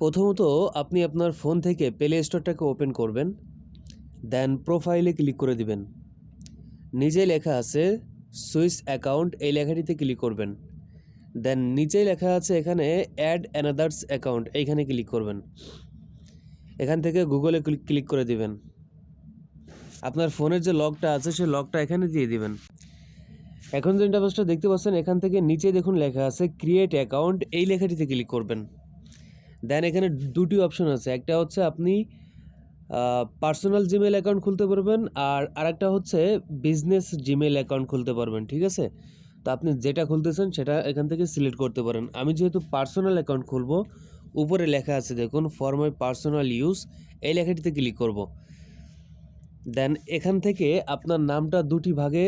প্রথমত আপনি আপনার ফোন থেকে প্লে স্টোরটাকে ওপেন করবেন, দেন প্রোফাইলে ক্লিক করে দিবেন। নিচেই লেখা আছে সুইচ অ্যাকাউন্ট, এই লেখাটিতে ক্লিক করবেন। দেন নিচেই লেখা আছে এখানে অ্যাড অ্যানাদার্স অ্যাকাউন্ট, এইখানে ক্লিক করবেন। এখান থেকে গুগলে ক্লিক করে দিবেন। আপনার ফোনের যে লকটা আছে সেই লকটা এখানে দিয়ে দিবেন। এখন যে ইন্টারফেসটা দেখতে পাচ্ছেন এখান থেকে নিচে দেখুন লেখা আছে ক্রিয়েট অ্যাকাউন্ট, এই লেখাটিতে ক্লিক করবেন। দেন এখানে দুটি অপশন আছে, একটা হচ্ছে আপনি পার্সোনাল জিমেল অ্যাকাউন্ট খুলতে পারবেন, আর আরেকটা হচ্ছে বিজনেস জিমেল অ্যাকাউন্ট খুলতে পারবেন। ঠিক আছে, তো আপনি যেটা খুলতেছেন সেটা এখান থেকে সিলেক্ট করতে পারেন। আমি যেহেতু পার্সোনাল অ্যাকাউন্ট খুলবো, উপরে লেখা আছে দেখুন ফর মাই পার্সোনাল ইউজ, এই লেখাটিতে ক্লিক করব। দেন এখান থেকে আপনার নামটা দুটি ভাগে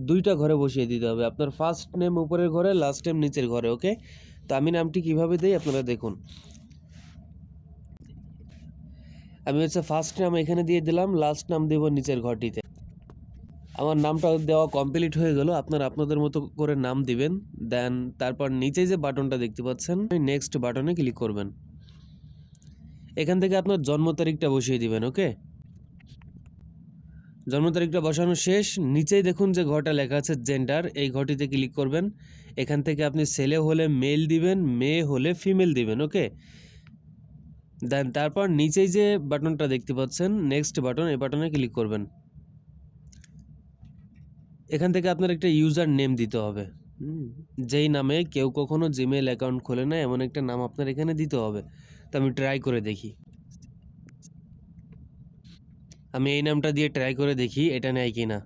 দুইটা ঘরে বসিয়ে দিতে হবে। আপনার ফার্স্ট নেম উপরের ঘরে, লাস্ট নেম নিচের ঘরে। ওকে, তো আমি নামটি কিভাবে দেই আপনারা দেখুন। আমি হচ্ছে ফার্স্ট নাম এখানে দিয়ে দিলাম, লাস্ট নাম দেব নিচের ঘরটিতে। আমার নামটা দেওয়া কমপ্লিট হয়ে গেল। আপনারা আপনাদের মতো করে নাম দিবেন। দেন তারপর নিচে যে বাটনটা দেখতে পাচ্ছেন নেক্সট বাটনে ক্লিক করবেন। এখান থেকে আপনার জন্ম তারিখটা বসিয়ে দিবেন। ওকে, জন্ম তারিখটা বসানো শেষ। নিচেই দেখুন যে ঘরটা লেখা আছে জেন্ডার, এই ঘরটিতে ক্লিক করবেন। এখান থেকে আপনি ছেলে হলে মেল দিবেন, মেয়ে হলে ফিমেল দিবেন। ওকে, দেন তারপর নিচেই যে বাটনটা দেখতে পাচ্ছেন নেক্সট বাটন, এই বাটনে ক্লিক করবেন। এখান থেকে আপনার একটা ইউজার নেম দিতে হবে। যেই নামে কেউ কখনো জিমেল অ্যাকাউন্ট খোলে না এমন একটা নাম আপনার এখানে দিতে হবে। তো আমি ট্রাই করে দেখি, আমি এই নামটা দিয়ে ট্রাই করে দেখি এটা নেয় কি না।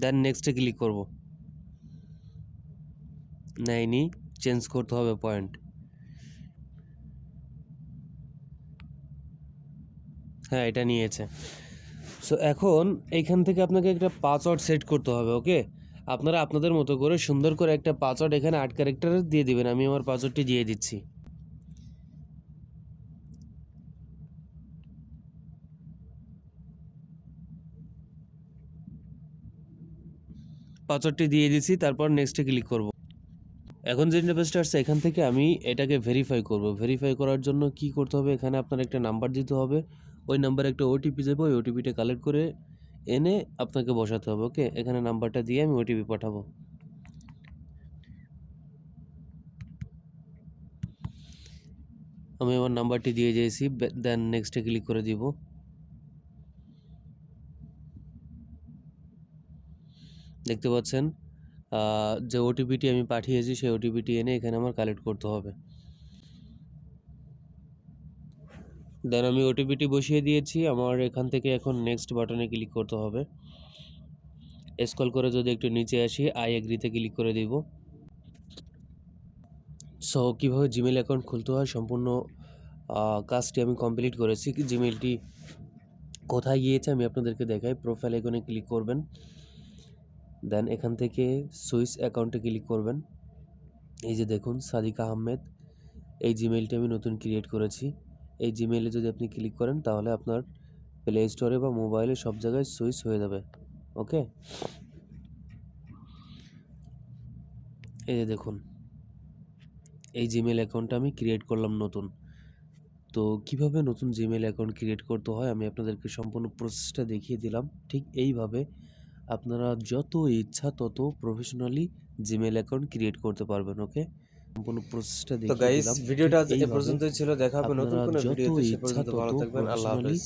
দেন নেক্সটে ক্লিক করব। নেয়নি, চেঞ্জ করতে হবে পয়েন্ট। হ্যাঁ, এটা নিয়েছে। সো এখন এইখান থেকে আপনাকে একটা পাসওয়ার্ড সেট করতে হবে। ওকে, আপনারা আপনাদের মতো করে সুন্দর করে একটা পাসওয়ার্ড এখানে 8 ক্যারেক্টারের দিয়ে দিবেন। আমি আমার পাসওয়ার্ডটি দিয়ে দিচ্ছি। পাসওয়ার্ডটি দিয়ে দিচ্ছি, তারপর নেক্সটে ক্লিক করব। এখন যে ইন্টারফেসটা আসছে এখান থেকে আমি এটাকে ভেরিফাই করব। ভেরিফাই করার জন্য কি করতে হবে, এখানে আপনার একটা নাম্বার দিতে হবে। ওই নাম্বারে একটা ওটিপি যাবে, ওই ওটিপিটা কালেক্ট করে এনে আপনাকে বসাতে হবে। ওকে, এখানে নাম্বারটা দিয়ে আমি ওটিপি পাঠাবো। আমি আমার নাম্বারটি দিয়ে দিয়েছি, দেন নেক্সটে ক্লিক করে দিব। দেখতে পাচ্ছেন যে ওটিপিটি আমি পাঠিয়েছি সেই ওটিপিটি এনে এখানে আমার কালেক্ট করতে হবে। দেন আমি ওটিপিটি বসিয়ে দিয়েছি। আমার এখান থেকে এখন নেক্সট বাটনে ক্লিক করতে হবে। স্ক্রল করে যদি একটু নিচে আসি, আই এগ্রিতে ক্লিক করে দিব। সো কীভাবে জিমেল অ্যাকাউন্ট খুলতে হয় সম্পূর্ণ কাজটি আমি কমপ্লিট করেছি। জিমেলটি কোথায় গিয়েছে আমি আপনাদেরকে দেখাই। প্রোফাইল আইকনে ক্লিক করবেন, দেন এখান থেকে সুইচ অ্যাকাউন্টে ক্লিক করবেন। এই যে দেখুন সাদিকা আহমেদ, এই জিমেলটি আমি নতুন ক্রিয়েট করেছি। এই জিমেইলে যদি আপনি ক্লিক করেন তাহলে আপনার প্লে স্টোরে বা মোবাইলে সব জায়গায় সুইচ হয়ে যাবে। ওকে, এই যে দেখুন এই জিমেল অ্যাকাউন্টটা আমি ক্রিয়েট করলাম নতুন। তো কিভাবে নতুন জিমেল অ্যাকাউন্ট ক্রিয়েট করতে হয় আমি আপনাদেরকে সম্পূর্ণ প্রসেসটা দেখিয়ে দিলাম। ঠিক এইভাবে আপনারা যত ইচ্ছা তত প্রফেশনালি জিমেল অ্যাকাউন্ট ক্রিয়েট করতে পারবেন। ওকে, সম্পূর্ণ প্রসেসটা তো দেখিয়ে গাইস দিলাম। ঠিক ভিডিওটা এ এইভাবে পর্যন্তই ছিল। দেখা হবে নতুন আপনারা কোনো যত ভিডিওতে। সে ইচ্ছা পর্যন্ত তত ভালো থাকবেন। আল্লাহ প্রফেশনালি হাফেজ।